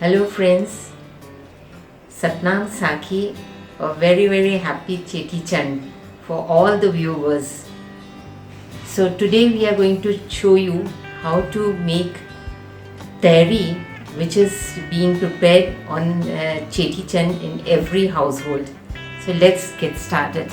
Hello friends, Satnam Sakhi, a very happy Cheti Chand for all the viewers. So today we are going to show you how to make Taayri, which is being prepared on Cheti Chand in every household. So let's get started.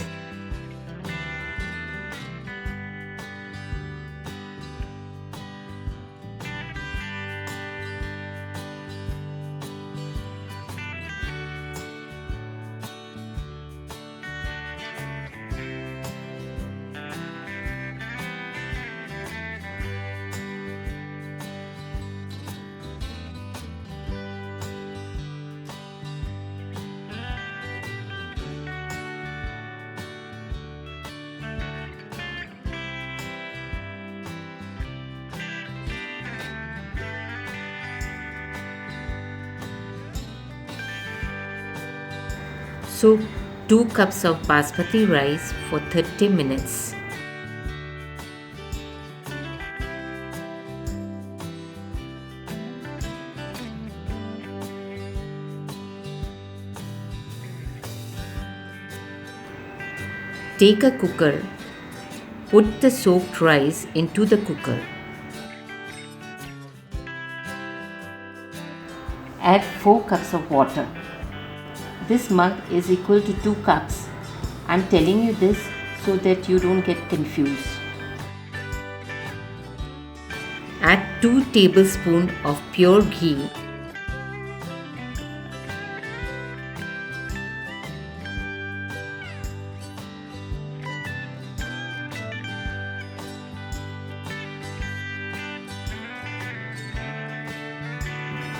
Soak 2 cups of basmati rice for 30 minutes. Take a cooker, put the soaked rice into the cooker. Add 4 cups of water. This mug is equal to 2 cups. I'm telling you this so that you don't get confused. Add 2 tablespoons of pure ghee.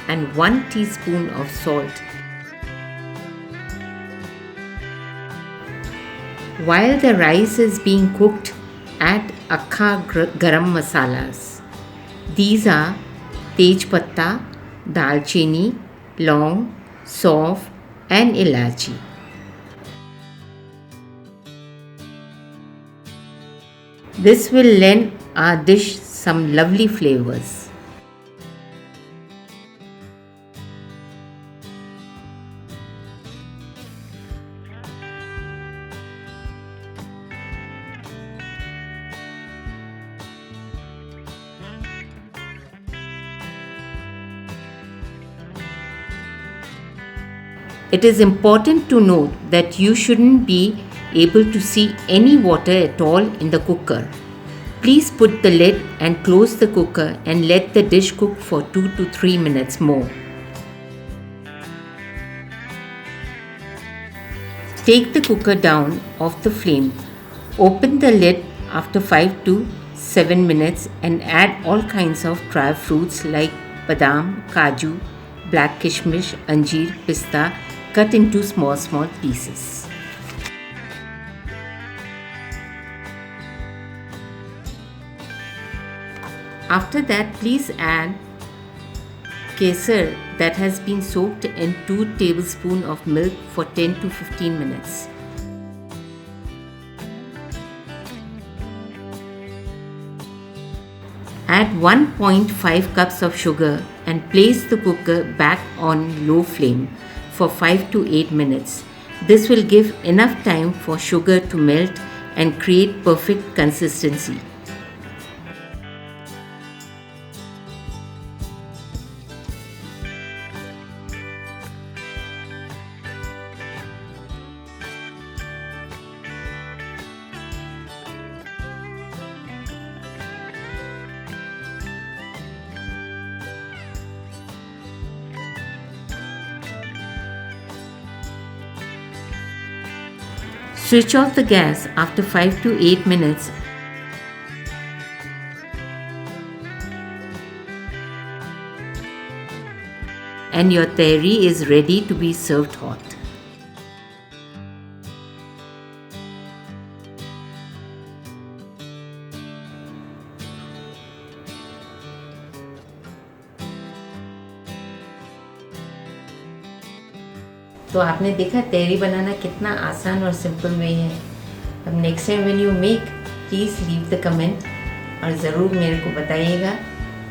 And 1 teaspoon of salt. While the rice is being cooked, add akha garam masalas. These are tej patta, dalchini, long, sauf and ilachi. This will lend our dish some lovely flavors. It is important to note that you shouldn't be able to see any water at all in the cooker. Please put the lid and close the cooker and let the dish cook for 2 to 3 minutes more. Take the cooker down off the flame. Open the lid after 5 to 7 minutes and add all kinds of dry fruits like badam, kaju, black kishmish, anjeer, pista, cut into small pieces. After that, please add kesar that has been soaked in 2 tablespoons of milk for 10 to 15 minutes. Add 1.5 cups of sugar and place the cooker back on low flame for 5 to 8 minutes. This will give enough time for sugar to melt and create perfect consistency. Switch off the gas after 5 to 8 minutes and your Tehiri is ready to be served hot. तो आपने देखा तहरी बनाना कितना आसान और simple way है। अब next time when you make please leave the comment और ज़रूर मेरे को बताइएगा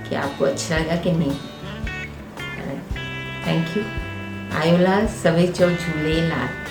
कि आपको अच्छा लगा कि नहीं। Thank you. Ayola Save Chau Jhulelal.